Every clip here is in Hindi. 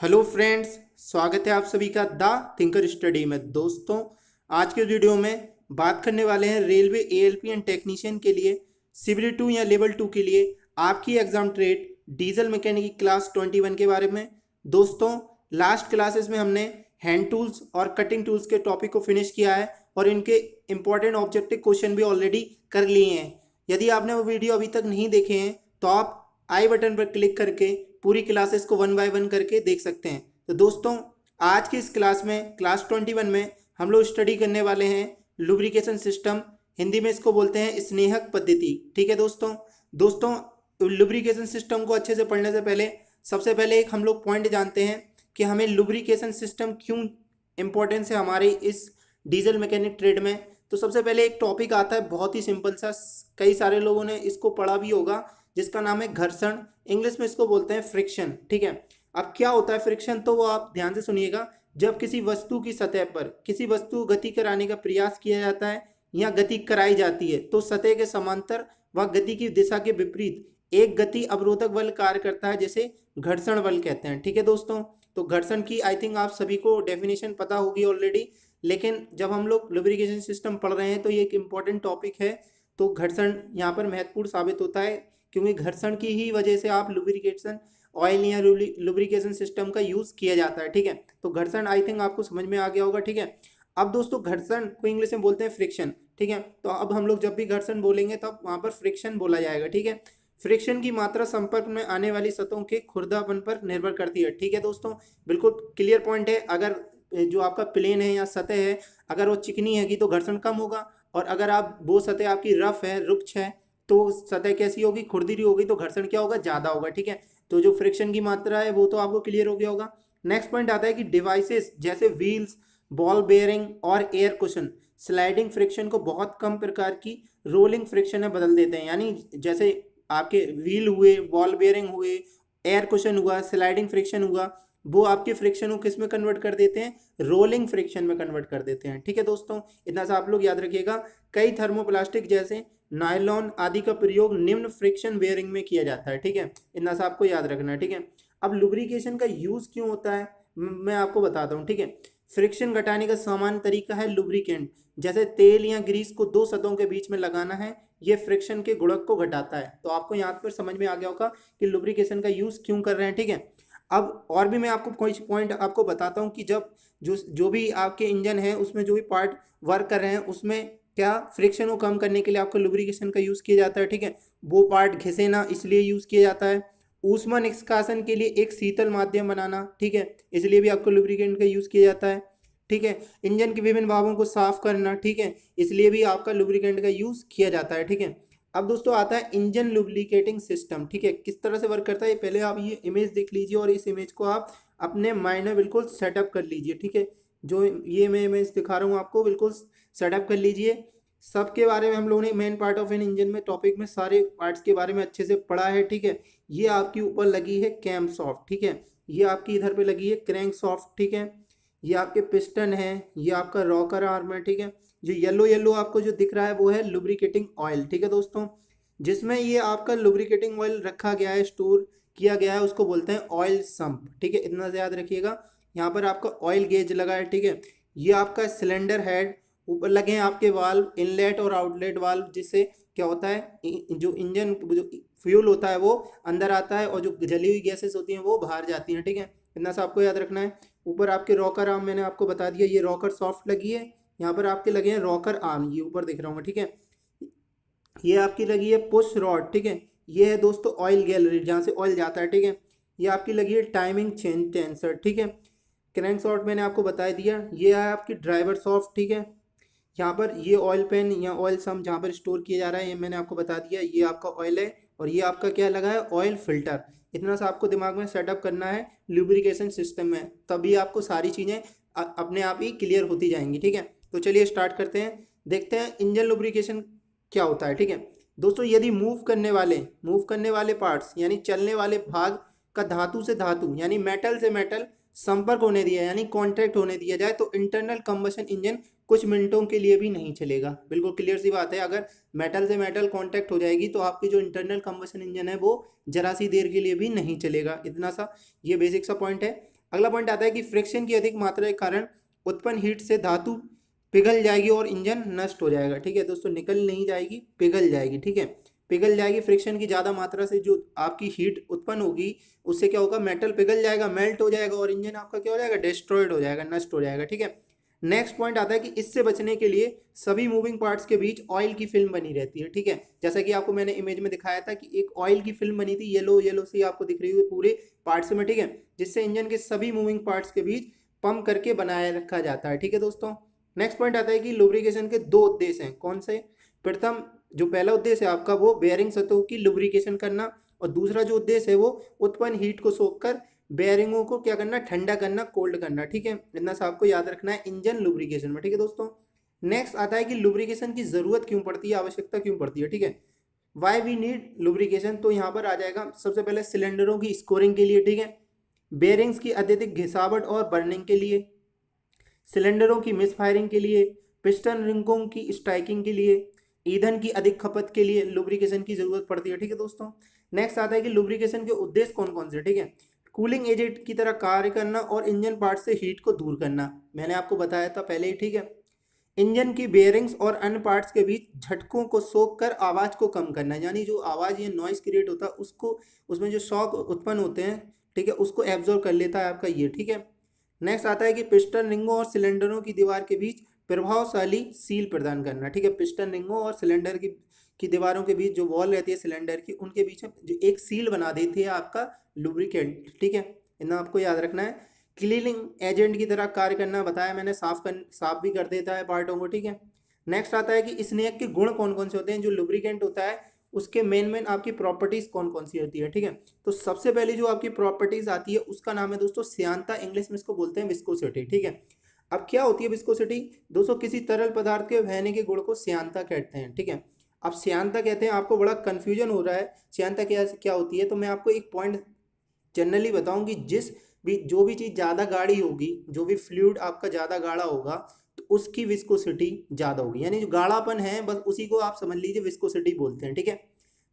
हेलो फ्रेंड्स, स्वागत है आप सभी का द थिंकर स्टडी में। दोस्तों, आज के वीडियो में बात करने वाले हैं रेलवे एएलपी एंड टेक्नीशियन के लिए सिविल 2 या लेवल 2 के लिए आपकी एग्जाम ट्रेड डीजल मैकेनिक की क्लास 21 के बारे में। दोस्तों, लास्ट क्लासेस में हमने हैंड टूल्स और कटिंग टूल्स के टॉपिक को फिनिश किया है और इनके इंपॉर्टेंट ऑब्जेक्टिव क्वेश्चन भी ऑलरेडी कर लिए हैं। यदि आपने वो वीडियो अभी तक नहीं देखे हैं तो आप आई बटन पर क्लिक करके पूरी क्लासेस को 1 बाय 1 करके देख सकते हैं। तो दोस्तों, आज की इस क्लास में क्लास 21 में हम लोग स्टडी करने वाले हैं लुब्रिकेशन सिस्टम, हिंदी में इसको बोलते हैं स्नेहक पद्धति। ठीक है दोस्तों, लुब्रिकेशन सिस्टम को अच्छे से पढ़ने से पहले सबसे पहले एक हम लोग पॉइंट जानते हैं कि हमें लुब्रिकेशन सिस्टम क्यों इंपॉर्टेंस है हमारे इस डीजल मैकेनिक ट्रेड में। तो सबसे पहले एक टॉपिक आता है बहुत ही सिंपल सा, कई सारे लोगों ने इसको पढ़ा भी होगा, जिसका नाम है घर्षण। इंग्लिश में इसको बोलते हैं फ्रिक्शन। ठीक है, अब क्या होता है फ्रिक्शन, तो वो आप ध्यान से सुनिएगा। जब किसी वस्तु की सतह पर किसी वस्तु को गति कराने का प्रयास किया जाता है या गति कराई जाती है तो सतह के समांतर व गति की दिशा के विपरीत एक गति अवरोधक बल कार्य करता है, जैसे घर्षण बल कहते हैं। ठीक है दोस्तों, तो घर्षण की आई थिंक आप सभी को डेफिनेशन पता होगी ऑलरेडी, लेकिन जब हम लोग लुब्रिकेशन सिस्टम पढ़ रहे हैं तो ये एक इम्पॉर्टेंट टॉपिक है। तो घर्षण यहाँ पर महत्वपूर्ण साबित होता है, क्योंकि घर्षण की ही वजह से आप लुब्रिकेशन ऑयल या लुब्रिकेशन सिस्टम का यूज़ किया जाता है। ठीक है, तो घर्षण आई थिंक आपको समझ में आ गया होगा। ठीक है, अब दोस्तों घर्षण को इंग्लिश में बोलते हैं फ्रिक्शन। ठीक है, तो अब हम लोग जब भी घर्षण बोलेंगे तब वहाँ पर फ्रिक्शन बोला जाएगा। ठीक है, फ्रिक्शन की मात्रा संपर्क में आने वाली सतहों के खुरदरापन पर निर्भर करती है। ठीक है दोस्तों, बिल्कुल क्लियर पॉइंट है। अगर जो आपका प्लेन है या सतह है, अगर वो चिकनी हैगी तो घर्षण कम होगा, और अगर आप वो सतह आपकी रफ है, रुक्ष है, तो सतह कैसी होगी, खुरदरी होगी, तो घर्षण क्या होगा, ज़्यादा होगा। ठीक है, तो जो फ्रिक्शन की मात्रा है वो तो आपको क्लियर हो गया होगा। नेक्स्ट पॉइंट आता है कि डिवाइसेस जैसे व्हील्स, बॉल बेयरिंग और एयर कुशन स्लाइडिंग फ्रिक्शन को बहुत कम प्रकार की रोलिंग फ्रिक्शन में बदल देते हैं। यानी जैसे आपके व्हील हुए, बॉल बेयरिंग हुए, एयर कुशन हुआ, स्लाइडिंग फ्रिक्शन हुआ, वो आपके फ्रिक्शन को किस में कन्वर्ट कर देते हैं, रोलिंग फ्रिक्शन में कन्वर्ट कर देते हैं। ठीक है दोस्तों, इतना सा आप लोग याद रखिएगा। कई थर्मोप्लास्टिक जैसे नायलॉन आदि का प्रयोग निम्न फ्रिक्शन बेयरिंग में किया जाता है। ठीक है, इतना सा आपको याद रखना है। ठीक है, अब लुब्रिकेशन का यूज़ क्यों होता है मैं आपको बताता हूँ। ठीक है, फ्रिक्शन घटाने का सामान्य तरीका है लुब्रिकेंट, जैसे तेल या ग्रीस को दो सतहों के बीच में लगाना है, ये फ्रिक्शन के गुणक को घटाता है। तो आपको यहाँ पर समझ में आ गया होगा कि लुब्रिकेशन का यूज़ क्यों कर रहे हैं। ठीक है, अब और भी मैं आपको कुछ पॉइंट आपको बताता हूँ कि जब जो भी आपके इंजन है उसमें जो भी पार्ट वर्क कर रहे हैं उसमें क्या फ्रिक्शन को कम करने के लिए आपको लुब्रिकेशन का यूज़ किया जाता है। ठीक है, वो पार्ट घिसे ना इसलिए यूज़ किया जाता है। ऊष्मा निष्कासन के लिए एक शीतल माध्यम बनाना, ठीक है, इसलिए भी आपको लुब्रिकेंट का यूज़ किया जाता है। ठीक है, इंजन के विभिन्न भागों को साफ करना, ठीक है, इसलिए भी आपका लुब्रिकेंट का यूज़ किया जाता है। ठीक है, अब दोस्तों आता है इंजन लुब्रिकेटिंग सिस्टम। ठीक है, किस तरह से वर्क करता है पहले आप ये इमेज देख लीजिए और इस इमेज को आप अपने माइंड में बिल्कुल सेटअप कर लीजिए। ठीक है, जो ये मैं इमेज दिखा रहा हूँ आपको बिल्कुल सेटअप कर लीजिए। सबके बारे में हम लोगों ने main part of an engine में टॉपिक में सारे पार्ट्स के बारे में अच्छे से पढ़ा है। ठीक है, ये आपकी ऊपर लगी है कैम सॉफ्ट। ठीक है, ये आपकी इधर पे लगी है क्रैंक सॉफ्ट। ठीक है, ये आपके पिस्टन है, ये आपका रॉकर आर्म है। ठीक है, जो येलो येलो आपको जो दिख रहा है वो है लुब्रिकेटिंग ऑयल। ठीक है दोस्तों, जिसमें ये आपका लुब्रिकेटिंग ऑयल रखा गया है, स्टोर किया गया है, उसको बोलते हैं ऑयल सम्प। ठीक है, इतना से याद रखिएगा। यहाँ पर आपका ऑयल गेज लगा है। ठीक है, ये आपका सिलेंडर हेड, ऊपर लगे हैं आपके वाल्व, इनलेट और आउटलेट वाल्व, जिससे क्या होता है जो इंजन जो फ्यूल होता है वो अंदर आता है और जो जली हुई गैसेस होती हैं वो बाहर जाती हैं। ठीक है, इतना सा आपको याद रखना है। ऊपर आपके रॉकर आर्म मैंने आपको बता दिया, ये रॉकर सॉफ्ट लगी है। यहाँ पर आपके लगे हैं रॉकर आर्म, ये ऊपर दिख रहा हूँ। ठीक है, ये आपकी लगी है पुश रॉड। ठीक है, ये है दोस्तों ऑयल गैलरी जहाँ से ऑयल जाता है। ठीक है, ये आपकी लगी है टाइमिंग चेन टेंसर। ठीक है, क्रैंक शॉफ्ट मैंने आपको बता दिया, ये है आपकी ड्राइवर सॉफ्ट। ठीक है, यहाँ पर ये ऑयल पेन या ऑयल सम जहाँ पर स्टोर किया जा रहा है ये मैंने आपको बता दिया, ये आपका ऑयल है। और ये आपका क्या लगा है, ऑयल फिल्टर। इतना सा आपको दिमाग में सेटअप करना है लुब्रिकेशन सिस्टम में, तभी आपको सारी चीज़ें अपने आप ही क्लियर होती जाएंगी। ठीक है, तो चलिए स्टार्ट करते हैं, देखते हैं इंजन लुब्रिकेशन क्या होता है। ठीक है दोस्तों, यदि मूव करने वाले पार्ट्स यानी चलने वाले भाग का धातु से धातु यानी मेटल से मेटल संपर्क होने दिया यानी कांटेक्ट होने दिया जाए तो इंटरनल कंबशन इंजन कुछ मिनटों के लिए भी नहीं चलेगा। बिल्कुल क्लियर सी बात है, अगर मेटल से मेटल कांटेक्ट हो जाएगी तो आपकी जो इंटरनल कंबशन इंजन है वो जरा सी देर के लिए भी नहीं चलेगा। इतना सा ये बेसिक सा पॉइंट है। अगला पॉइंट आता है कि फ्रिक्शन की अधिक मात्रा के कारण उत्पन्न हीट से धातु पिघल जाएगी और इंजन नष्ट हो जाएगा। ठीक है दोस्तों, निकल नहीं जाएगी, पिघल जाएगी। ठीक है, पिघल जाएगी। फ्रिक्शन की ज़्यादा मात्रा से जो आपकी हीट उत्पन्न होगी उससे क्या होगा, मेटल पिघल जाएगा, मेल्ट हो जाएगा और इंजन आपका क्या हो जाएगा, डिस्ट्रॉयड हो जाएगा, नष्ट हो जाएगा। ठीक है, नेक्स्ट पॉइंट आता है कि इससे बचने के लिए सभी मूविंग पार्ट्स के बीच ऑयल की फिल्म बनी रहती है। ठीक है, जैसा कि आपको मैंने इमेज में दिखाया था कि एक ऑयल की फिल्म बनी थी, येलो येलो सी आपको दिख रही हुई पूरे पार्ट्स में। ठीक है, जिससे इंजन के सभी मूविंग पार्ट्स के बीच पंप करके बनाए रखा जाता है। ठीक है दोस्तों, नेक्स्ट पॉइंट आता है कि लुब्रिकेशन के दो उद्देश्य हैं। कौन से? प्रथम जो पहला उद्देश्य है आपका वो बेयरिंग सतहों की लुब्रिकेशन करना, और दूसरा जो उद्देश्य है वो उत्पन्न हीट को सोखकर बेयरिंगों को क्या करना, ठंडा करना, कोल्ड करना। ठीक है, इतना सा आपको याद रखना है इंजन लुब्रिकेशन में। ठीक है दोस्तों, नेक्स्ट आता है कि लुब्रिकेशन की जरूरत क्यों पड़ती है, आवश्यकता क्यों पड़ती है। ठीक है, वाई वी नीड लुब्रिकेशन, तो यहाँ पर आ जाएगा सबसे पहले सिलेंडरों की स्कोरिंग के लिए। ठीक है, बेयरिंग्स की अत्यधिक घिसावट और बर्निंग के लिए, सिलेंडरों की मिस फायरिंग के लिए, पिस्टन रिंगों की स्ट्राइकिंग के लिए, ईंधन की अधिक खपत के लिए लुब्रिकेशन की जरूरत पड़ती है। ठीक है दोस्तों, नेक्स्ट आता है कि लुब्रिकेशन के उद्देश्य कौन कौन से। ठीक है, कूलिंग एजेंट की तरह कार्य करना और इंजन पार्ट से हीट को दूर करना, मैंने आपको बताया था पहले ही। ठीक है, इंजन की बेयरिंग्स और अन्य पार्ट्स के बीच झटकों को सोख कर आवाज़ को कम करना, यानी जो आवाज़ या नॉइस क्रिएट होता है उसको, उसमें जो शॉक उत्पन्न होते हैं, ठीक है, उसको एब्जॉर्ब कर लेता है आपका ये। ठीक है, नेक्स्ट आता है कि पिस्टन रिंगों और सिलेंडरों की दीवार के बीच प्रभावशाली सील प्रदान करना। ठीक है, पिस्टन रिंगों और सिलेंडर की दीवारों के बीच जो वॉल रहती है सिलेंडर की, उनके बीच में जो एक सील बना देती है आपका लुब्रिकेंट। ठीक है, इतना आपको याद रखना है। क्लीनिंग एजेंट की तरह कार्य करना, बताया मैंने, साफ भी कर देता है पार्टों को। ठीक है, नेक्स्ट आता है कि स्नेक के गुण कौन कौन से होते हैं। जो लुब्रिकेंट होता है उसके मेन आपकी प्रॉपर्टीज कौन कौन सी होती है। ठीक है, तो सबसे पहले जो आपकी प्रॉपर्टीज आती है उसका नाम है दोस्तों श्यानता, इंग्लिश में इसको बोलते हैं विस्कोसिटी। ठीक है, अब क्या होती है विस्कोसिटी दोस्तों, किसी तरल पदार्थ के बहने के गुण को श्यानता कहते हैं। ठीक है, अब श्यानता कहते हैं, आपको बड़ा कंफ्यूजन हो रहा है श्यानता क्या क्या होती है, तो मैं आपको एक पॉइंट जनरली बताऊं कि जो भी चीज़ ज़्यादा गाढ़ी होगी, जो भी फ्लूइड आपका ज़्यादा गाढ़ा होगा तो उसकी विस्कोसिटी ज़्यादा होगी, यानी जो गाढ़ापन है बस उसी को आप समझ लीजिए विस्कोसिटी बोलते हैं। ठीक है,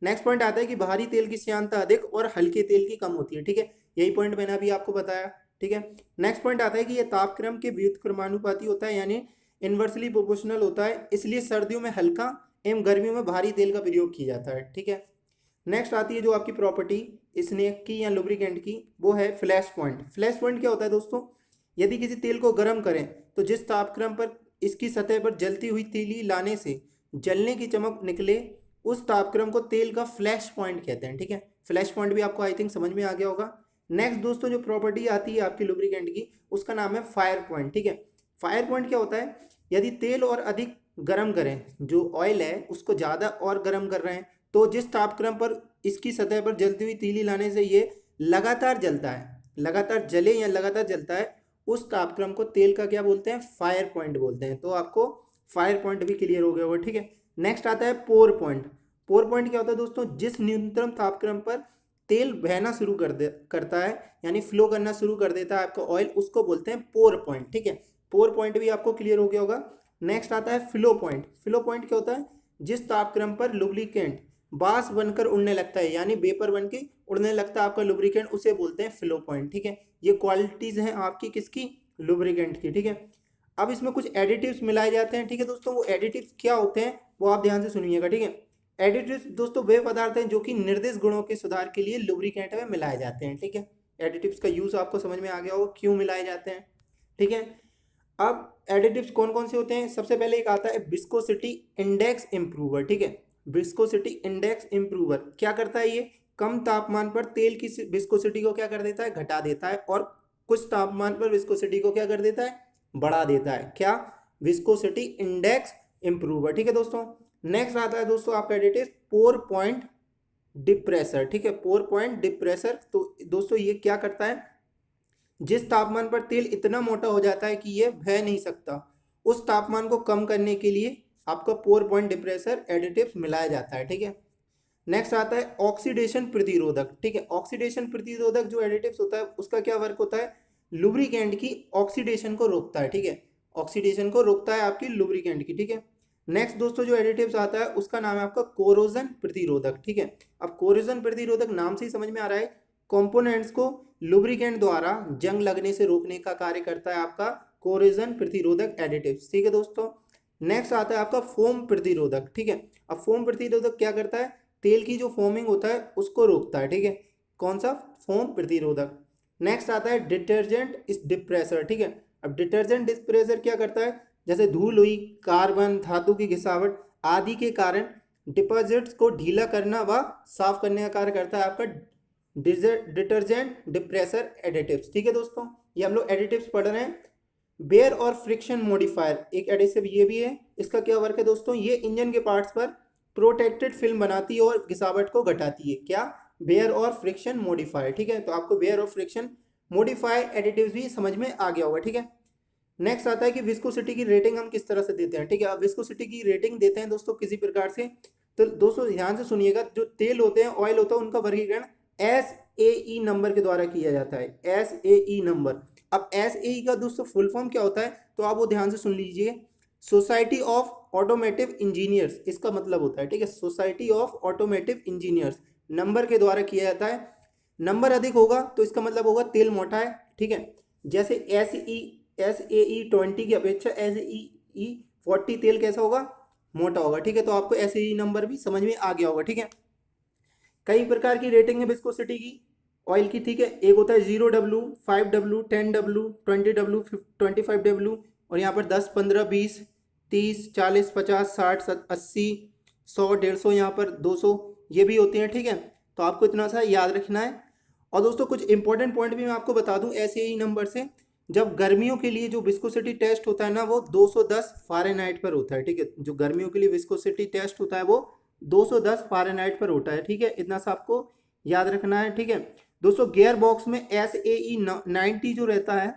नेक्स्ट पॉइंट आता है कि भारी तेल की श्यानता अधिक और हल्के तेल की कम होती है। ठीक है, यही पॉइंट मैंने अभी आपको बताया। ठीक है, नेक्स्ट पॉइंट आता है कि यह तापक्रम के व्युत्क्रमानुपाती होता है, यानी इन्वर्सली प्रोपोर्शनल होता है, इसलिए सर्दियों में हल्का एवं गर्मियों में भारी तेल का प्रयोग किया जाता है। ठीक है, नेक्स्ट आती है जो आपकी प्रॉपर्टी स्नेक की या लुब्रिकेंट की, वो है फ्लैश पॉइंट। फ्लैश पॉइंट क्या होता है दोस्तों, यदि किसी तेल को गर्म करें तो जिस तापक्रम पर इसकी सतह पर जलती हुई तीली लाने से जलने की चमक निकले, उस तापक्रम को तेल का फ्लैश पॉइंट कहते हैं। ठीक है, फ्लैश पॉइंट भी आपको आई थिंक समझ में आ गया होगा। नेक्स्ट दोस्तों जो प्रॉपर्टी आती है आपकी लुब्रिकेंट की, उसका नाम है फायर पॉइंट। ठीक है, फायर पॉइंट क्या होता है, यदि तेल और अधिक गर्म करें, जो ऑयल है उसको ज़्यादा और गर्म कर रहे हैं, तो जिस तापक्रम पर इसकी सतह पर जलती हुई तीली लाने से ये लगातार जलता है, लगातार जले या लगातार जलता है, उस तापक्रम को तेल का क्या बोलते हैं, फायर पॉइंट बोलते हैं। तो आपको फायर पॉइंट भी क्लियर हो गया होगा। ठीक है, नेक्स्ट आता है पोर पॉइंट। पोर पॉइंट क्या होता है दोस्तों, जिस न्यूनतम तापक्रम पर तेल बहना शुरू करता है, यानी फ्लो करना शुरू कर देता है आपका ऑयल, उसको बोलते हैं पोर पॉइंट। ठीक है, पोर पॉइंट भी आपको क्लियर हो गया होगा। नेक्स्ट आता है फ्लो पॉइंट। फ्लो पॉइंट क्या होता है, जिस तापक्रम पर लुब्रिकेंट बास बनकर उड़ने लगता है, यानी वेपर बन के उड़ने लगता है आपका लुब्रिकेंट, उसे बोलते हैं फ्लो पॉइंट। ठीक है, ये क्वालिटीज हैं आपकी किसकी, लुब्रिकेंट की। ठीक है, अब इसमें कुछ एडिटिव्स मिलाए जाते हैं। ठीक है दोस्तों, वो एडिटिव्स क्या होते हैं वो आप ध्यान से सुनिएगा। ठीक है, एडिटिव्स दोस्तों वे पदार्थ हैं जो कि निर्दिष्ट गुणों के सुधार के लिए लुब्रिकेंट में मिलाए जाते हैं। ठीक है, एडिटिव्स का यूज आपको समझ में आ गया होगा क्यों मिलाए जाते हैं। ठीक है, अब एडिटिव्स कौन कौन से होते हैं, सबसे पहले एक आता है विस्कोसिटी इंडेक्स इम्प्रूवर। ठीक है, विस्कोसिटी इंडेक्स इम्प्रूवर क्या करता है, ये कम तापमान पर तेल की विस्कोसिटी को क्या कर देता है, घटा देता है, और कुछ तापमान पर विस्कोसिटी को क्या कर देता है, बढ़ा देता है। क्या, विस्कोसिटी इंडेक्स इम्प्रूवर। ठीक है दोस्तों, नेक्स्ट आता है दोस्तों आपका एडिटिव पोर पॉइंट डिप्रेसर। ठीक है, पोर पॉइंट डिप्रेसर, तो दोस्तों ये क्या करता है, जिस तापमान पर तेल इतना मोटा हो जाता है कि ये बह नहीं सकता, उस तापमान को कम करने के लिए आपका पोर पॉइंट डिप्रेसर एडिटिव्स मिलाया जाता है। ठीक है, नेक्स्ट आता है ऑक्सीडेशन प्रतिरोधक। ठीक है, ऑक्सीडेशन प्रतिरोधक जो एडिटिव्स होता है उसका क्या वर्क होता है, लुब्रिकेंट की ऑक्सीडेशन को रोकता है। ठीक है, ऑक्सीडेशन को रोकता है आपकी लुब्रिकेंट की। ठीक है, नेक्स्ट दोस्तों जो एडिटिव्स आता है उसका नाम है आपका कोरोजन प्रतिरोधक। ठीक है, अब कोरोजन प्रतिरोधक नाम से ही समझ में आ रहा है कंपोनेंट्स को लुब्रिकेंट द्वारा जंग लगने से रोकने का कार्य करता है आपका कोरोजन प्रतिरोधक एडिटिव्स। ठीक है दोस्तों। नेक्स्ट आता है आपका फोम प्रतिरोधक। ठीक है, अब फोम प्रतिरोधक क्या करता है, तेल की जो फोमिंग होता है उसको रोकता है। ठीक है, कौन सा, फोम प्रतिरोधक। नेक्स्ट आता है डिटर्जेंट डिप्रेसर। ठीक है, अब डिटर्जेंट डिप्रेसर क्या करता है, जैसे धूल हुई, कार्बन, धातु की घिसावट आदि के कारण डिपॉजिट्स को ढीला करना व साफ करने का कार्य करता है आपका डिटर्जेंट डिप्रेसर एडिटिव्स। ठीक है दोस्तों, ये हम लोग एडिटिव्स पढ़ रहे हैं। बेयर और फ्रिक्शन मॉडिफायर एक एडिसिव ये भी है। इसका क्या वर्क है दोस्तों, ये इंजन के पार्ट्स पर प्रोटेक्टेड फिल्म बनाती है और घिसावट को घटाती है। क्या, बेयर और फ्रिक्शन मॉडिफायर। ठीक है, तो आपको बेयर और फ्रिक्शन मॉडिफायर एडिटिव्स भी समझ में आ गया होगा। ठीक है, नेक्स्ट आता है कि विस्कोसिटी की रेटिंग हम किस तरह से देते हैं। ठीक है, अब विस्कोसिटी की रेटिंग देते हैं दोस्तों किसी प्रकार से, तो दोस्तों ध्यान से सुनिएगा, जो तेल होते हैं, ऑयल होता है, उनका वर्गीकरण SAE नंबर के द्वारा किया जाता है। SAE number. अब SAE का दोस्तों फुल फॉर्म क्या होता है, तो आप वो ध्यान से सुन लीजिए, सोसाइटी ऑफ ऑटोमेटिव इंजीनियर्स इसका मतलब होता है। ठीक है, society of automotive engineers number के द्वारा किया जाता है। नंबर अधिक होगा तो इसका मतलब होगा तेल मोटा है। ठीक है, जैसे SAE 20 की अपेक्षा SAE 40 तेल कैसा होगा, मोटा होगा। ठीक है, तो आपको SAE नंबर भी समझ में आ गया होगा। ठीक है, कई प्रकार की रेटिंग है विस्कोसिटी की ऑयल की। ठीक है, एक होता है 0W, 5W, 10W, 20W, 25W, और यहाँ पर 10, 15, 20, 30, 40, 50, 60, 80, 100, 150, यहाँ पर 200 ये भी होती हैं। ठीक है, तो आपको इतना सा याद रखना है। और दोस्तों कुछ इंपॉर्टेंट पॉइंट भी मैं आपको बता दूं SAE नंबर से। जब गर्मियों के लिए जो विस्कोसिटी टेस्ट होता है ना, वो 210 फ़ारेनहाइट पर होता है। ठीक है, जो गर्मियों के लिए विस्कोसिटी टेस्ट होता है वो 210 फ़ारेनहाइट पर होता है। ठीक है, इतना सा आपको याद रखना है। ठीक है दोस्तों, गियर बॉक्स में SAE 90 जो रहता है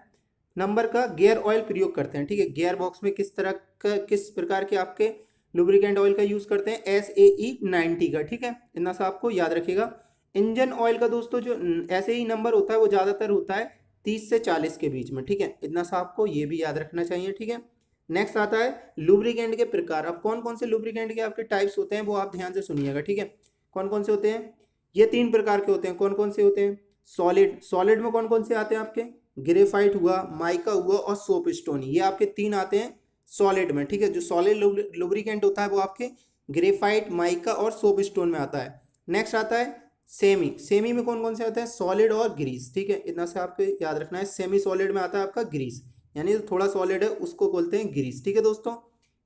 नंबर का गियर ऑयल प्रयोग करते हैं। ठीक है, गियर बॉक्स में किस तरह का, किस प्रकार के आपके लुब्रिकेंट ऑयल का यूज़ करते हैं, SAE 90 का। ठीक है, इतना सा आपको याद रखिएगा। इंजन ऑयल का दोस्तों जो SAE नंबर होता है वो ज़्यादातर होता है 30 से 40 के बीच में। ठीक है, इतना सा आपको ये भी याद रखना चाहिए। ठीक है, नेक्स्ट आता है लुब्रिकेंट के प्रकार। अब कौन कौन से लुब्रिकेंट के आपके टाइप्स होते हैं वो आप ध्यान से सुनिएगा। ठीक है, कौन कौन से होते हैं, ये 3 प्रकार के होते हैं। कौन कौन से होते हैं, सॉलिड। सॉलिड में कौन कौन से आते हैं आपके, ग्रेफाइट हुआ, माइका हुआ और सोप स्टोन, ये आपके 3 आते हैं सॉलिड में। ठीक है, जो सॉलिड लुब्रिकेंट होता है वो आपके ग्रेफाइट, माइका और सोप स्टोन में आता है। नेक्स्ट आता है सेमी। सेमी में कौन कौन से आते हैं, सॉलिड और ग्रीस। ठीक है, इतना से आपको याद रखना है। सेमी सॉलिड में आता है आपका ग्रीस, यानी थोड़ा सॉलिड है उसको बोलते हैं ग्रीस। ठीक है दोस्तों,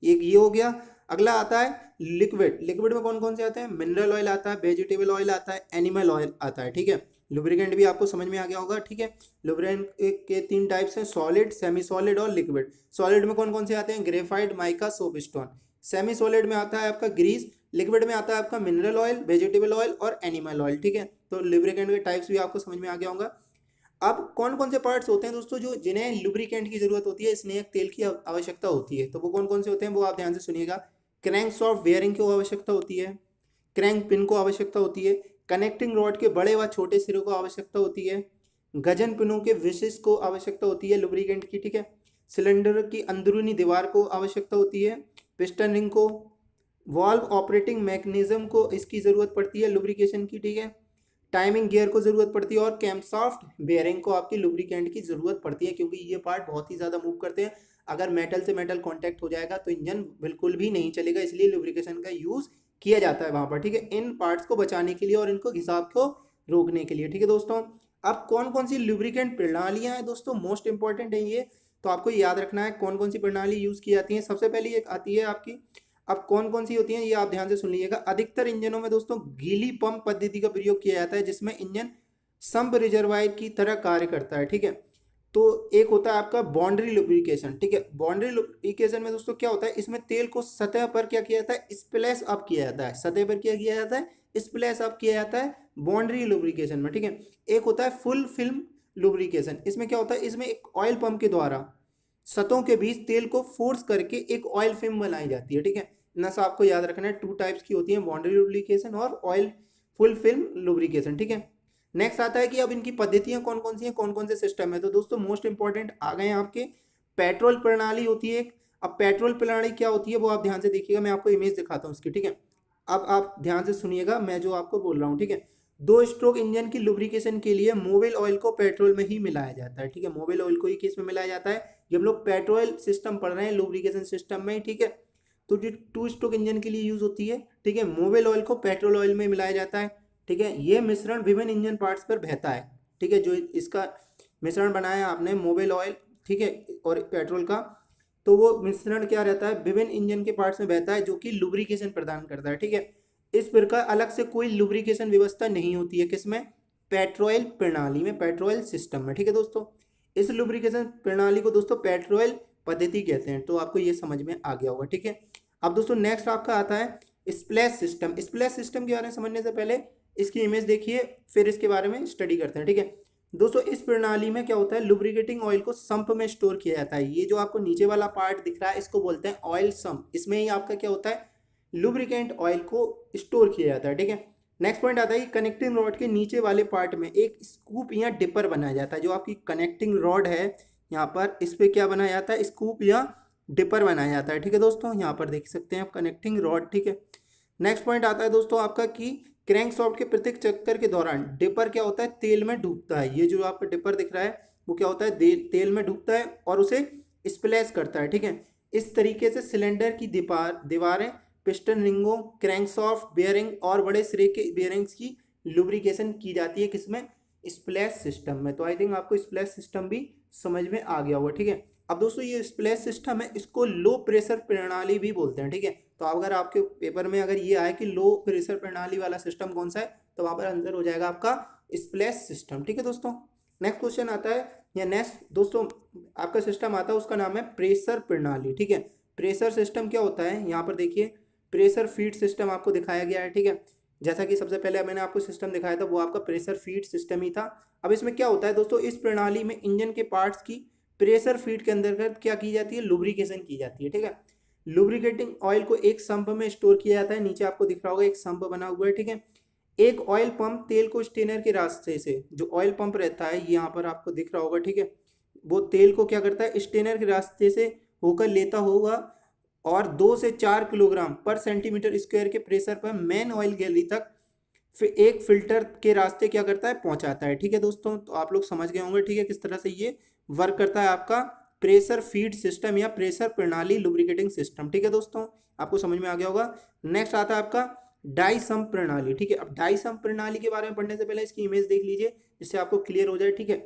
एक ये हो गया। अगला आता है लिक्विड। लिक्विड में कौन कौन से आते हैं, मिनरल ऑयल आता है, वेजिटेबल ऑयल आता है, एनिमल ऑयल आता है। ठीक है, लुब्रिकेंट भी आपको समझ में आ गया होगा। ठीक है, लुब्रिकेंट के 3 टाइप्स हैं, सॉलिड, सेमी सॉलिड और लिक्विड। सॉलिड में कौन कौन से आते हैं, graphite, mica, soap stone. Semi solid में आता है आपका ग्रीस। लिक्विड में आता है आपका मिनरल ऑयल, वेजिटेबल ऑयल और एनिमल ऑयल। ठीक है, तो लुब्रिकेंट के टाइप्स भी आपको समझ में आ गया होगा। अब कौन कौन से पार्ट्स होते हैं दोस्तों जो जिन्हें लुब्रिकेंट की जरूरत होती है, स्नेक तेल की आवश्यकता होती है, तो वो कौन कौन से होते हैं वो आप ध्यान से सुनिएगा। क्रैंक सॉफ्ट बेयरिंग की आवश्यकता होती है, क्रैंक पिन को आवश्यकता होती है, कनेक्टिंग रॉड के बड़े व छोटे सिरों को आवश्यकता होती है, गजन पिनों के विशिष्ट को आवश्यकता होती है लुब्रिकेंट की। ठीक है, सिलेंडर की अंदरूनी दीवार को आवश्यकता होती है, पिस्टन रिंग को, वॉल्व ऑपरेटिंग मैकेनिज्म को इसकी ज़रूरत पड़ती है लुब्रिकेशन की। ठीक है, टाइमिंग गियर को ज़रूरत पड़ती है और कैम्पशाफ्ट बेयरिंग को आपकी लुब्रिकेंट की ज़रूरत पड़ती है, क्योंकि ये पार्ट बहुत ही ज़्यादा मूव करते हैं। अगर मेटल से मेटल कांटेक्ट हो जाएगा तो इंजन बिल्कुल भी नहीं चलेगा, इसलिए लुब्रिकेशन का यूज़ किया जाता है वहाँ पर। ठीक है, इन पार्ट्स को बचाने के लिए और इनको घिसाव को रोकने के लिए। ठीक है दोस्तों, अब कौन कौन सी लुब्रिकेंट प्रणालियाँ हैं दोस्तों, मोस्ट इंपॉर्टेंट है ये, तो आपको याद रखना है कौन कौन सी प्रणाली यूज़ की जाती है। सबसे पहले एक आती है आपकी, अब कौन कौन सी होती हैं ये आप ध्यान से सुन लीजिएगा। अधिकतर इंजनों में दोस्तों गीली पंप पद्धति का प्रयोग किया जाता है, जिसमें इंजन सम्प रिजर्वायर की तरह कार्य करता है। ठीक है, तो एक होता है आपका बाउंड्री लुब्रिकेशन। ठीक है, बाउंड्री लुब्रिकेशन में दोस्तों क्या होता है, इसमें तेल को सतह पर क्या किया जाता है, स्प्लैश अप किया जाता है। सतह पर क्या किया जाता है, स्प्लैश अप किया जाता है बाउंड्री लुब्रिकेशन में। ठीक है, एक होता है फुल फिल्म लुब्रिकेशन। इसमें क्या होता है, इसमें एक ऑयल पंप के द्वारा सतहों के बीच तेल को फोर्स करके एक ऑयल फिल्म बनाई जाती है। ठीक है, इतना सा आपको याद रखना है। 2 टाइप्स की होती है, बाउंड्री लुब्रिकेशन और ऑयल फुल फिल्म लुब्रिकेशन। ठीक है, नेक्स्ट आता है कि अब इनकी पद्धतियां कौन कौन सी हैं, कौन कौन से सिस्टम है। तो दोस्तों मोस्ट इंपॉर्टेंट आ गए हैं आपके, पेट्रोल प्रणाली होती है एक। अब पेट्रोल प्रणाली क्या होती है वो आप ध्यान से देखिएगा, मैं आपको इमेज दिखाता हूँ उसकी। ठीक है, अब आप ध्यान से सुनिएगा मैं जो आपको बोल रहा हूँ। ठीक है, दो स्ट्रोक इंजन की लुब्रिकेशन के लिए मोबिल ऑयल को पेट्रोल में ही मिलाया जाता है, ठीक है। मोबिल ऑयल को ही किस में मिलाया जाता है, ये हम लोग पेट्रोल सिस्टम पढ़ रहे हैं लुब्रिकेशन सिस्टम में, ठीक है। तो जो टू स्ट्रोक इंजन के लिए यूज होती है, ठीक है, मोबिल ऑयल को पेट्रोल ऑयल में मिलाया जाता है, ठीक है। ये मिश्रण विभिन्न इंजन पार्ट्स पर बहता है, ठीक है। जो इसका मिश्रण बनाया आपने मोबिल ऑयल, ठीक है, और पेट्रोल का, तो वो मिश्रण क्या रहता है, विभिन्न इंजन के पार्ट्स में बहता है, जो कि लुब्रिकेशन प्रदान करता है, ठीक है। इस प्रकार अलग से कोई लुब्रिकेशन व्यवस्था नहीं होती है किसमें, पेट्रोल प्रणाली में, पेट्रोल सिस्टम में, ठीक है दोस्तों। इस लुब्रिकेशन प्रणाली को दोस्तों पेट्रोल पद्धति कहते हैं। तो आपको ये समझ में आ गया होगा, ठीक है। अब दोस्तों नेक्स्ट आपका आता है स्प्लैश सिस्टम। स्प्लैश सिस्टम के बारे में समझने से पहले इसकी इमेज देखिए, फिर इसके बारे में स्टडी करते हैं, ठीक है दोस्तों। इस प्रणाली में क्या होता है, लुब्रिकेटिंग ऑयल को संप में स्टोर किया जाता है। ये जो आपको नीचे वाला पार्ट दिख रहा है इसको बोलते हैं ऑयल संप। इसमें ही आपका क्या होता है, लुब्रिकेंट ऑयल को स्टोर किया जाता है, ठीक है। नेक्स्ट पॉइंट आता है कि कनेक्टिंग रॉड के नीचे वाले पार्ट में एक स्कूप या डिपर बनाया जाता है। जो आपकी कनेक्टिंग रॉड है यहाँ पर, इस पर क्या बनाया जाता है, स्कूप या डिपर बनाया जाता है, ठीक है दोस्तों। यहाँ पर देख सकते हैं आप कनेक्टिंग रॉड, ठीक है। नेक्स्ट पॉइंट आता है दोस्तों आपका कि क्रैंकशाफ्ट के प्रत्येक चक्कर के दौरान डिपर क्या होता है, तेल में डूबता है। ये जो आपका डिपर दिख रहा है वो क्या होता है, तेल में डूबता है और उसे स्प्लैश करता है, ठीक है। इस तरीके से सिलेंडर की दीवारें, पिस्टन रिंगों, क्रैंकशाफ्ट, बेयरिंग और बड़े सिरे के बेयरिंग्स की लुब्रिकेशन की जाती है किसमें, स्प्लैश सिस्टम में। तो आई थिंक आपको स्प्लैश सिस्टम भी समझ में आ गया होगा, ठीक है। अब दोस्तों ये स्प्लैश सिस्टम है, इसको लो प्रेशर प्रणाली भी बोलते हैं, ठीक है। तो अगर आपके पेपर में अगर ये आए कि लो प्रेशर प्रणाली वाला सिस्टम कौन सा है, तो वहां पर आंसर हो जाएगा आपका स्प्लैश सिस्टम, ठीक है दोस्तों। नेक्स्ट क्वेश्चन आता है, या नेक्स्ट दोस्तों आपका सिस्टम आता है, उसका नाम है प्रेशर प्रणाली, ठीक है। प्रेशर सिस्टम क्या होता है, यहाँ पर देखिए प्रेशर फीड सिस्टम आपको दिखाया गया है, ठीक है। जैसा कि सबसे पहले मैंने आपको सिस्टम दिखाया था वो आपका प्रेशर फीड सिस्टम ही था। अब इसमें क्या होता है दोस्तों, इस प्रणाली में इंजन के पार्ट्स की प्रेशर फीड के अंतर्गत क्या की जाती है, लुब्रिकेशन की जाती है, ठीक है। लुब्रिकेटिंग ऑयल को एक संप में स्टोर किया जाता है। नीचे आपको दिख रहा होगा एक संप बना हुआ है, ठीक है। एक ऑयल पंप तेल को स्टेनर के रास्ते से, जो ऑयल पंप रहता है यहाँ पर आपको दिख रहा होगा, ठीक है, वो तेल को क्या करता है, स्टेनर के रास्ते से होकर लेता होगा और 2 से 4 किलोग्राम पर सेंटीमीटर स्क्वायर के प्रेशर पर मेन ऑयल गैलरी तक फिर एक फिल्टर के रास्ते क्या करता है, पहुंचाता है, ठीक है दोस्तों। तो आप लोग समझ गए होंगे, ठीक है, किस तरह से ये वर्क करता है आपका प्रेशर फीड सिस्टम या प्रेशर प्रणाली लुब्रिकेटिंग सिस्टम, ठीक है दोस्तों, आपको समझ में आ गया होगा। नेक्स्ट आता है आपका डाई सम्प प्रणाली, ठीक है। अब डाई सम्प प्रणाली के बारे में पढ़ने से पहले इसकी इमेज देख लीजिए जिससे आपको क्लियर हो जाए, ठीक है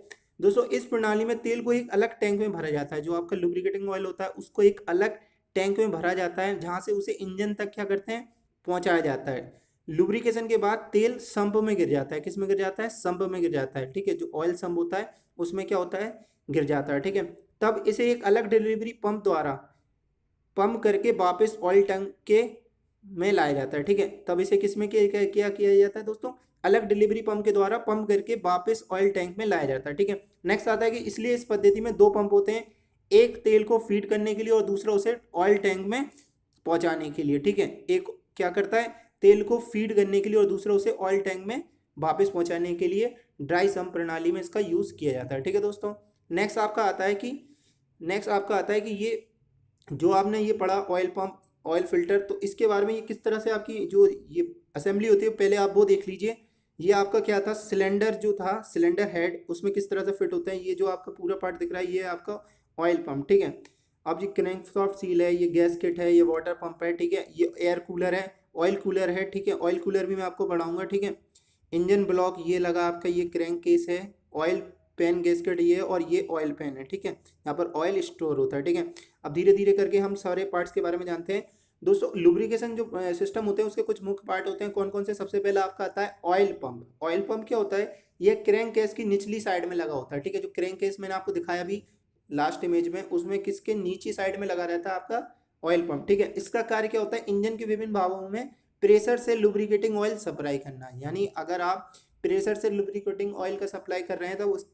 दोस्तों। इस प्रणाली में तेल को एक अलग टैंक में भरा जाता है। जो आपका लुब्रिकेटिंग ऑयल होता है उसको एक अलग टैंक में भरा जाता है, जहां से उसे इंजन तक क्या करते हैं, पहुंचाया जाता है। लुब्रिकेशन के बाद तेल संप में गिर जाता है। किस में गिर जाता है, संप में गिर जाता है, ठीक है। जो ऑयल संप होता है उसमें क्या होता है, गिर जाता है, ठीक है। तब इसे एक अलग डिलीवरी पंप द्वारा पंप करके वापस ऑयल टैंक के में लाया जाता है, ठीक है। तब इसे किस में क्या किया जाता है दोस्तों, अलग डिलीवरी पंप के द्वारा पंप करके वापस ऑयल टैंक में लाया जाता है, ठीक है। नेक्स्ट आता है कि इसलिए इस पद्धति में 2 पंप होते हैं, एक तेल को फीड करने के लिए और दूसरा उसे ऑयल टैंक में पहुंचाने के लिए, ठीक है। एक क्या करता है, तेल को फीड करने के लिए और दूसरा उसे ऑयल टैंक में वापस पहुंचाने के लिए ड्राई सम्प प्रणाली में इसका यूज किया जाता है, ठीक है दोस्तों। नेक्स्ट आपका आता है कि ये जो आपने ये पढ़ा ऑयल पंप, ऑयल फिल्टर, तो इसके बारे में ये किस तरह से आपकी जो ये असेंबली होती है पहले आप वो देख लीजिए। ये आपका क्या था, सिलेंडर जो था, सिलेंडर हेड, उसमें किस तरह से फिट होता है। ये जो आपका पूरा पार्ट दिख रहा है ये आपका ऑयल पंप, ठीक है। अब ये क्रैंकशाफ्ट सील है, ये गैस किट है, ये वाटर पंप है, ठीक है। ये एयर कूलर है, ऑयल कूलर है, ठीक है। ऑयल कूलर भी मैं आपको पढ़ाऊंगा, ठीक है। इंजन ब्लॉक ये लगा आपका, ये क्रैंक केस है, ऑयल पेन गैसकेट ये है, और ये ऑयल पेन है, ठीक है। यहाँ पर ऑयल स्टोर होता है, ठीक है। अब धीरे धीरे करके हम सारे पार्ट्स के बारे में जानते हैं दोस्तों। लुब्रिकेशन जो सिस्टम होते हैं उसके कुछ मुख्य पार्ट होते हैं, कौन कौन से। सबसे पहले आपका आता है ऑयल पंप। ऑयल पंप क्या होता है, ये क्रैंक केस की निचली साइड में लगा होता है, ठीक है। जो क्रैंक केस मैंने आपको दिखाया अभी लास्ट इमेज में, उसमें किसके नीचे साइड में लगा रहता है आपका ऑयल पंप, ठीक है। इसका कार्य क्या होता है, इंजन के विभिन्न भागों में प्रेशर से लुब्रिकेटिंग ऑयल सप्लाई करना। यानी अगर आप प्रेशर से लुब्रिकेटिंग ऑयल का सप्लाई कर रहे हैं तो उस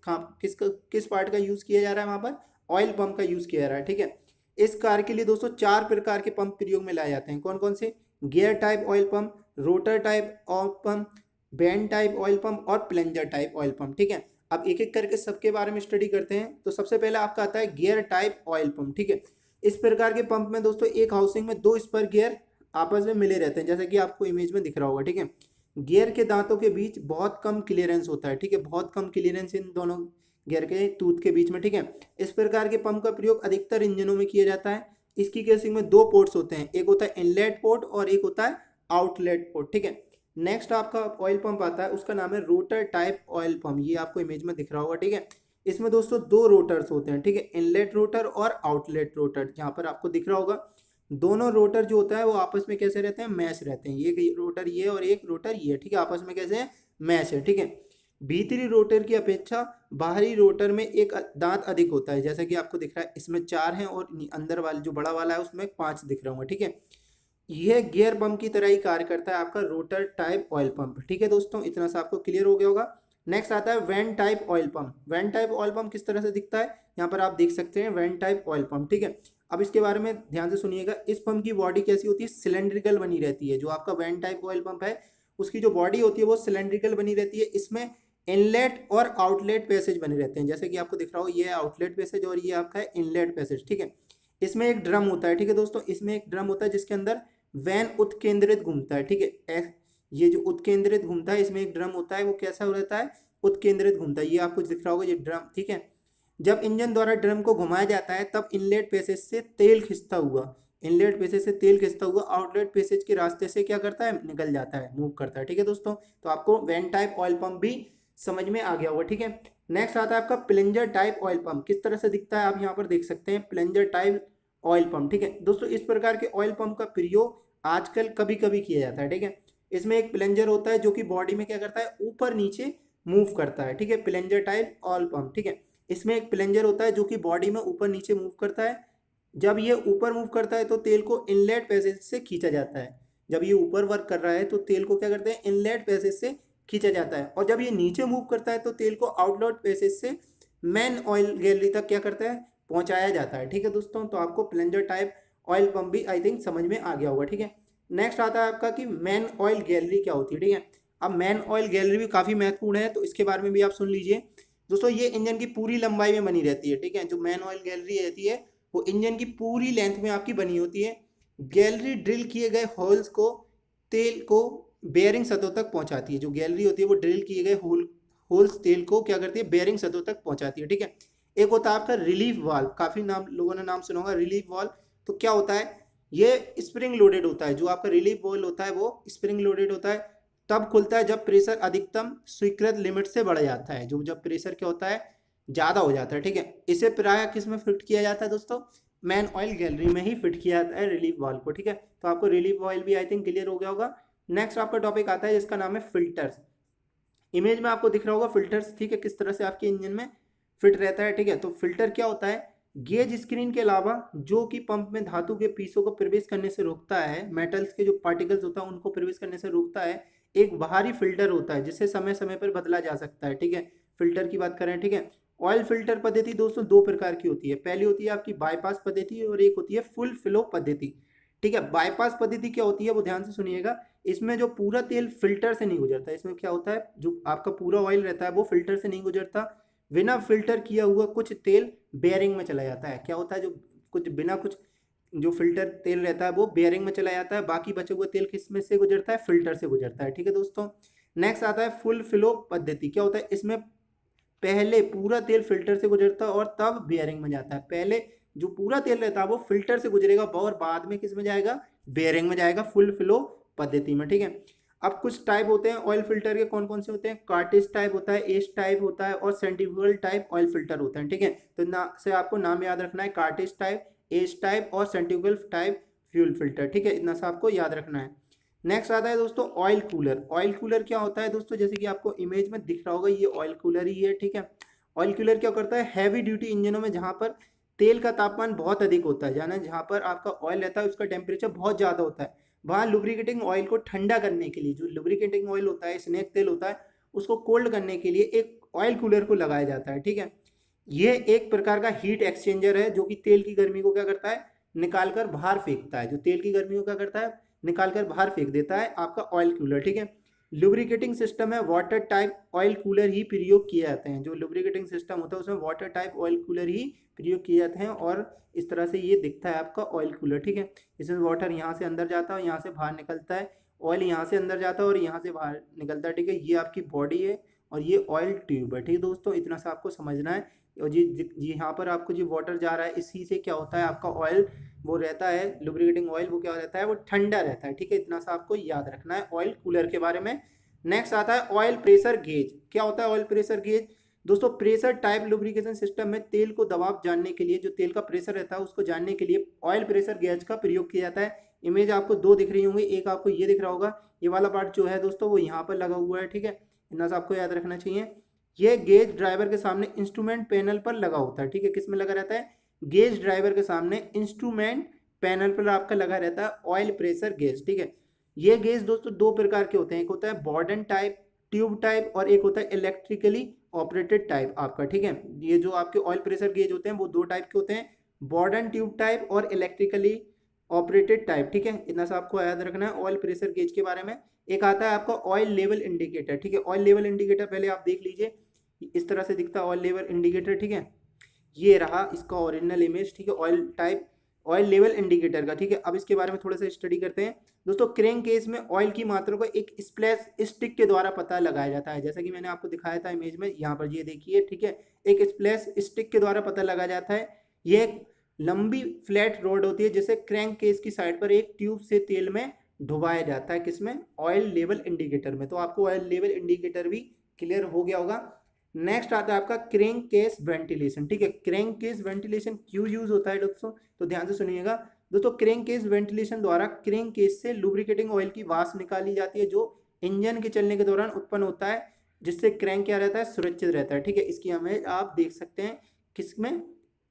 किस पार्ट का यूज किया जा रहा है, वहां पर ऑयल पंप का यूज किया जा रहा है, ठीक है। इस कार्य के लिए दोस्तों 4 प्रकार के पंप प्रयोग में लाए जाते हैं। कौन कौन से, gear type oil pump, rotor type oil pump, band type oil pump और प्लंजर टाइप ऑयल पंप, ठीक है। अब एक एक करके सबके बारे में स्टडी करते हैं। तो सबसे पहले आपका आता है गियर टाइप ऑयल पंप, ठीक है। इस प्रकार के पंप में दोस्तों एक हाउसिंग में 2 स्पर गियर आपस में मिले रहते हैं, जैसे कि आपको इमेज में दिख रहा होगा, ठीक है। गियर के दांतों के बीच बहुत कम क्लियरेंस होता है, ठीक है, बहुत कम क्लियरेंस इन दोनों गियर के टूथ के बीच में, ठीक है। इस प्रकार के पंप का प्रयोग अधिकतर इंजनों में किया जाता है। इसकी केसिंग में दो पोर्ट्स होते हैं, एक होता है इनलेट पोर्ट और एक होता है आउटलेट पोर्ट, ठीक है। नेक्स्ट आपका ऑयल पंप आता है, उसका नाम है रोटर टाइप ऑयल पंप। ये आपको इमेज में दिख रहा होगा, ठीक है। इसमें दोस्तों दो रोटर्स होते हैं, ठीक है, इनलेट रोटर और आउटलेट रोटर। जहाँ पर आपको दिख रहा होगा दोनों रोटर जो होता है वो आपस में कैसे रहते हैं, मैश रहते हैं। ये रोटर ये और एक रोटर ये, ठीक है, आपस में कैसे है, मैश है, ठीक है। भीतरी रोटर की अपेक्षा बाहरी रोटर में एक दांत अधिक होता है, जैसा कि आपको दिख रहा है इसमें 4 हैं और अंदर वाले जो बड़ा वाला है उसमें 5 दिख रहा होगा, ठीक है। यह गियर पंप की तरह ही कार्य करता है आपका रोटर टाइप ऑयल पंप, ठीक है दोस्तों, इतना सा आपको क्लियर हो गया होगा। नेक्स्ट आता है vane type oil pump. Vane type oil pump किस तरह से दिखता है, यहाँ पर आप देख सकते हैं वैन टाइप ऑयल पंप, ठीक है। अब इसके बारे में ध्यान से सुनिएगा। इस पंप की बॉडी कैसी होती है, सिलेंड्रिकल बनी रहती है। जो आपका वैन टाइप ऑयल पंप है उसकी जो बॉडी होती है वो सिलेंड्रिकल बनी रहती है। इसमें इनलेट और आउटलेट पैसेज बने रहते हैं, जैसे कि आपको दिख रहा हो ये आउटलेट पैसेज और ये आपका है इनलेट पैसेज, ठीक है। इसमें एक ड्रम होता है, ठीक है दोस्तों, इसमें एक ड्रम होता है जिसके अंदर वैन उत्केंद्रित घूमता है, ठीक है। ये जो उत्केंद्रित घूमता है इसमें एक ड्रम होता है, वो कैसा रहता है, उत्केंद्रित घूमता है। ये आपको दिख रहा होगा ये ड्रम, ठीक है। जब इंजन द्वारा ड्रम को घुमाया जाता है तब इनलेट पैसेज से तेल खिंचता हुआ, इनलेट पैसेज से तेल खिंचता हुआ आउटलेट पैसेज के रास्ते से क्या करता है, निकल जाता है, मूव करता है, ठीक है दोस्तों। तो आपको वैन टाइप ऑयल पंप भी समझ में आ गया होगा, ठीक है। नेक्स्ट आता है आपका प्लंजर टाइप ऑयल पंप। किस तरह से दिखता है आप यहाँ पर देख सकते हैं, प्लंजर टाइप ऑयल पंप, ठीक है दोस्तों। इस प्रकार के ऑयल पंप का प्रयोग आजकल कभी कभी किया जाता है, ठीक है। इसमें एक प्लंजर होता है जो कि बॉडी में क्या करता है, ऊपर नीचे मूव करता है, ठीक है, प्लंजर टाइप ऑयल पंप, ठीक है। इसमें एक प्लंजर होता है जो कि बॉडी में ऊपर नीचे मूव करता है। जब ये ऊपर मूव करता है तो तेल को इनलेट पैसेज से खींचा जाता है। जब ये ऊपर वर्क कर रहा है तो तेल को क्या करते हैं, इनलेट पैसेज से खींचा जाता है। और जब ये नीचे मूव करता है तो तेल को आउटलेट पैसेज से मेन ऑयल गैलरी तक क्या करता है, पहुंचाया जाता है, ठीक है दोस्तों। तो आपको प्लंजर टाइप ऑयल पंप भी आई थिंक समझ में आ गया होगा, ठीक है। नेक्स्ट आता है आपका कि मेन ऑयल गैलरी क्या होती है, ठीक है। अब मेन ऑयल गैलरी भी काफ़ी महत्वपूर्ण है, तो इसके बारे में भी आप सुन लीजिए दोस्तों। ये इंजन की पूरी लंबाई में बनी रहती है, ठीक है। जो मेन ऑयल गैलरी रहती है वो इंजन की पूरी लेंथ में आपकी बनी होती है। गैलरी ड्रिल किए गए होल्स को तेल को बेयरिंग सतहों तक पहुंचाती है। जो गैलरी होती है वो ड्रिल किए गए होल्स तेल को क्या करती है, बेयरिंग सतहों तक पहुंचाती है, ठीक है। एक होता है आपका रिलीफ वाल्व, काफी नाम लोगों ने नाम सुना होगा रिलीफ वाल्व। तो क्या होता है, ये स्प्रिंग लोडेड होता है। जो आपका रिलीफ वाल्व होता है वो स्प्रिंग लोडेड होता है, तब खुलता है जब प्रेशर अधिकतम स्वीकृत लिमिट से बढ़ जाता है। जो जब प्रेशर क्या होता है, ज़्यादा हो जाता है, ठीक है। इसे प्रायः किस में फिट किया जाता है दोस्तों, मैन ऑयल गैलरी में ही फिट किया जाता है रिलीफ वाल्व को, ठीक है। तो आपको रिलीफ वाल्व भी आई थिंक क्लियर हो गया होगा। नेक्स्ट आपका टॉपिक आता है जिसका नाम है फिल्टर्स। इमेज में आपको दिख रहा होगा फिल्टर्स, ठीक है, किस तरह से आपके इंजन में फिट रहता है, ठीक है। तो फिल्टर क्या होता है, गेज स्क्रीन के अलावा जो कि पंप में धातु के पीसों को प्रवेश करने से रोकता है, मेटल्स के जो पार्टिकल्स होता है उनको प्रवेश करने से रोकता है, एक बाहरी फिल्टर होता है जिसे समय समय पर बदला जा सकता है, ठीक है। फिल्टर की बात करें, ठीक है। ऑयल फिल्टर पद्धति दोस्तों दो प्रकार की होती है। पहली होती है आपकी बाईपास पद्धति और एक होती है फुल फ्लो पद्धति, ठीक है। बाईपास पद्धति क्या होती है वो ध्यान से सुनिएगा। इसमें जो पूरा तेल फिल्टर से नहीं गुजरता, इसमें क्या होता है, जो आपका पूरा ऑयल रहता है वो फिल्टर से नहीं गुजरता, बिना फिल्टर किया हुआ कुछ तेल बेयरिंग में चला जाता है। क्या होता है, जो कुछ बिना कुछ जो फिल्टर तेल रहता है वो बेयरिंग में चला जाता है, बाकी बचे हुए तेल किस में से गुजरता है, फिल्टर से गुजरता है, ठीक है दोस्तों। नेक्स्ट आता है फुल फ्लो पद्धति। क्या होता है, इसमें पहले पूरा तेल फिल्टर से गुजरता है और तब बेयरिंग में जाता है। पहले जो पूरा तेल रहता है वो फिल्टर से गुजरेगा और बाद में किस में जाएगा, बेयरिंग में जाएगा, फुल फ्लो पद्धति में, ठीक है। अब कुछ टाइप होते हैं ऑयल फिल्टर के, कौन कौन से होते हैं, कार्टिज टाइप होता है, एज टाइप होता है और सेंट्रीफ्यूगल टाइप ऑयल फिल्टर होते हैं, ठीक है। तो ना से आपको नाम याद रखना है, कार्टिज टाइप, एज टाइप और सेंट्रीफ्यूगल टाइप फ्यूल फिल्टर, ठीक है, इतना सा आपको याद रखना है। नेक्स्ट आता है दोस्तों ऑयल कूलर। ऑयल कूलर क्या होता है दोस्तों, जैसे कि आपको इमेज में दिख रहा होगा ये ऑयल कूलर ही है, ठीक है। ऑयल कूलर क्या करता है, हैवी ड्यूटी इंजनों में जहाँ पर तेल का तापमान बहुत अधिक होता है, यानी जहाँ पर आपका ऑयल रहता है उसका टेम्परेचर बहुत ज़्यादा होता है, वहाँ लुब्रिकेटिंग ऑयल को ठंडा करने के लिए, जो लुब्रिकेटिंग ऑयल होता है, स्नेक तेल होता है, उसको कोल्ड करने के लिए एक ऑयल कूलर को लगाया जाता है, ठीक है। ये एक प्रकार का हीट एक्सचेंजर है जो कि तेल की गर्मी को क्या करता है, निकाल कर बाहर फेंकता है। जो तेल की गर्मी को क्या करता है, निकाल कर बाहर फेंक देता है आपका ऑयल कूलर, ठीक है। लुब्रिकेटिंग सिस्टम है, वाटर टाइप ऑयल कूलर ही प्रयोग किए जाते हैं। जो लुब्रिकेटिंग सिस्टम होता है उसमें वाटर टाइप ऑयल कूलर ही प्रयोग किए जाते हैं और इस तरह से ये दिखता है आपका ऑयल कूलर, ठीक है। इसमें वाटर यहाँ से अंदर जाता है और यहाँ से बाहर निकलता है ऑयल यहाँ से अंदर जाता है और यहाँ से बाहर निकलता है, ठीक है। ये आपकी बॉडी है और ये ऑयल ट्यूब है, ठीक है दोस्तों, इतना सा आपको समझना है। और जी यहाँ पर आपको जो वाटर जा रहा है इसी से क्या होता है, आपका ऑयल वो रहता है लुब्रिकेटिंग ऑयल, वो क्या रहता है, वो ठंडा रहता है, ठीक है। इतना सा आपको याद रखना है ऑयल कूलर के बारे में। नेक्स्ट आता है ऑयल प्रेशर गेज। क्या होता है ऑयल प्रेशर गेज दोस्तों? प्रेशर टाइप लुब्रिकेशन सिस्टम में तेल को दबाव जानने के लिए, जो तेल का प्रेशर रहता है उसको जानने के लिए ऑयल प्रेशर गेज का प्रयोग किया जाता है। इमेज आपको दो दिख रही होंगी, एक आपको ये दिख रहा होगा, ये वाला पार्ट जो है दोस्तों वो यहाँ पर लगा हुआ है, ठीक है। इतना सा आपको याद रखना चाहिए। ये गेज ड्राइवर के सामने इंस्ट्रूमेंट पैनल पर लगा होता है, ठीक है। किस में लगा रहता है? गेज ड्राइवर के सामने इंस्ट्रूमेंट पैनल पर आपका लगा रहता है ऑयल प्रेशर गेज, ठीक है। ये गेज दोस्तों दो प्रकार के होते हैं, एक होता है बॉर्डन टाइप ट्यूब टाइप और एक होता है इलेक्ट्रिकली ऑपरेटेड टाइप आपका, ठीक है। ये जो आपके ऑयल प्रेशर गेज होते हैं वो दो टाइप के होते हैं, बॉर्डन ट्यूब टाइप और इलेक्ट्रिकली ऑपरेटेड टाइप, ठीक है। इतना सा आपको याद रखना है ऑयल प्रेशर गेज के बारे में। एक आता है आपका ऑयल लेवल इंडिकेटर, ठीक है। ऑयल लेवल इंडिकेटर पहले आप देख लीजिए, इस तरह से दिखता है ऑयल लेवल इंडिकेटर, ठीक है। ये रहा इसका ओरिजिनल इमेज, ठीक है, oil type oil level indicator का, ठीक है। अब इसके बारे में थोड़ा सा स्टडी करते हैं दोस्तों। क्रेंक केस में ऑयल की मात्रा को एक स्प्लैश स्टिक के द्वारा पता लगाया जाता है, जैसा कि मैंने आपको दिखाया था इमेज में, यहाँ पर ये देखिए, ठीक है। एक स्प्लैश स्टिक के द्वारा पता लगाया जाता है। ये एक लंबी फ्लैट रोड होती है जिसे क्रैंक केस की साइड पर एक ट्यूब से तेल में डुबाया जाता है, किसमें? ऑयल लेवल इंडिकेटर में। तो आपको ऑयल लेवल इंडिकेटर भी क्लियर हो गया होगा। नेक्स्ट आता है आपका क्रैंक केस वेंटिलेशन, ठीक है। क्रैंक केस वेंटिलेशन क्यों यूज होता है दोस्तों? तो ध्यान से सुनिएगा दोस्तों। क्रैंक केस वेंटिलेशन द्वारा क्रैंक केस से लुब्रिकेटिंग ऑयल की वाष्प निकाली जाती है, जो इंजन के चलने के दौरान उत्पन्न होता है, जिससे क्रैंक क्या रहता है, सुरक्षित रहता है, ठीक है। इसकी हमें आप देख सकते हैं किसमें?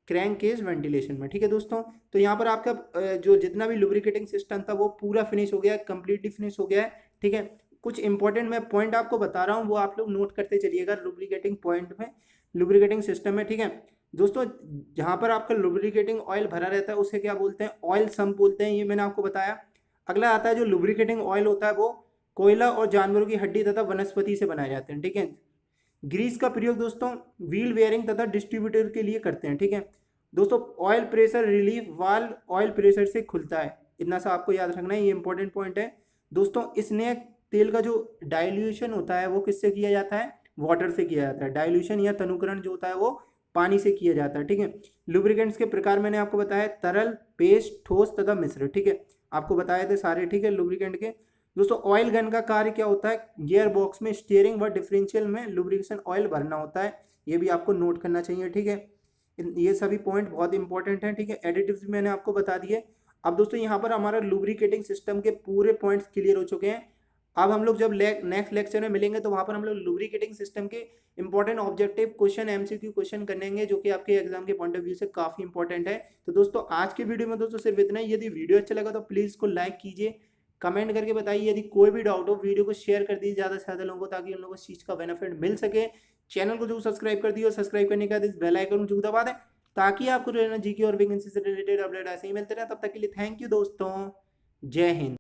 क्रैंक केस वेंटिलेशन में, ठीक है दोस्तों। तो यहाँ पर आपका जो जितना भी लुब्रिकेटिंग सिस्टम था वो पूरा फिनिश हो गया है, कंप्लीटली फिनिश हो गया है, ठीक है। कुछ इंपॉर्टेंट मैं पॉइंट आपको बता रहा हूँ, वो आप लोग नोट करते चलिएगा लुब्रिकेटिंग पॉइंट में, लुब्रिकेटिंग सिस्टम में, ठीक है दोस्तों। जहाँ पर आपका लुब्रिकेटिंग ऑयल भरा रहता है उसे क्या बोलते हैं? ऑयल सम्प बोलते हैं, ये मैंने आपको बताया। अगला आता है जो लुब्रिकेटिंग ऑयल होता है वो कोयला और जानवरों की हड्डी तथा वनस्पति से बनाए जाते हैं, ठीक है। ग्रीस का प्रयोग दोस्तों व्हील वेयरिंग तथा डिस्ट्रीब्यूटर के लिए करते हैं, ठीक है दोस्तों। Oil pressure relief valve oil pressure से खुलता है, इतना सा आपको याद रखना है, ये इंपॉर्टेंट पॉइंट है दोस्तों। इसने तेल का जो डाइल्यूशन होता है वो किससे किया जाता है? वाटर से किया जाता है। डाइल्यूशन या तनुकरण जो होता है वो पानी से किया जाता है, ठीक है। लुब्रिकेंट्स के प्रकार मैंने आपको बताया, तरल, पेस्ट, ठोस तथा मिश्र, ठीक है, आपको बताए थे सारे, ठीक है, लुब्रिकेंट के दोस्तों। ऑयल गन का कार्य क्या होता है? गियर बॉक्स में स्टीयरिंग व डिफरेंशियल में लुब्रिकेशन ऑयल भरना होता है, ये भी आपको नोट करना चाहिए, ठीक है। ये सभी पॉइंट बहुत इंपॉर्टेंट हैं, ठीक है। एडिटिव्स भी मैंने आपको बता दिए। अब दोस्तों यहाँ पर हमारा लुब्रिकेटिंग सिस्टम के पूरे पॉइंट्स क्लियर हो चुके हैं। अब हम लोग जब नेक्स्ट लेक्चर में मिलेंगे तो वहाँ पर हम लोग लुब्रिकेटिंग सिस्टम के important objective question, MCQ question करेंगे, जो कि आपके एग्जाम के पॉइंट ऑफ व्यू से काफी इंपॉर्टेंट है। तो दोस्तों आज के वीडियो में दोस्तों सिर्फ इतना ही। यदि वीडियो अच्छा लगा तो प्लीज इसको लाइक कीजिए, कमेंट करके बताइए, यदि कोई भी डाउट हो वीडियो को शेयर कर दीजिए ज़्यादा से ज़्यादा लोगों को, ताकि उन लोगों को इस चीज़ का बेनिफिट मिल सके। चैनल को जो सब्सक्राइब कर दिए और सब्सक्राइब करने के बाद इस बेल आइकन को जरूर दबा दें, ताकि आपको जीके और वैकेंसी से रिलेटेड अपडेट ऐसे ही मिलते रहे। तब तक के लिए थैंक यू दोस्तों, जय हिंद।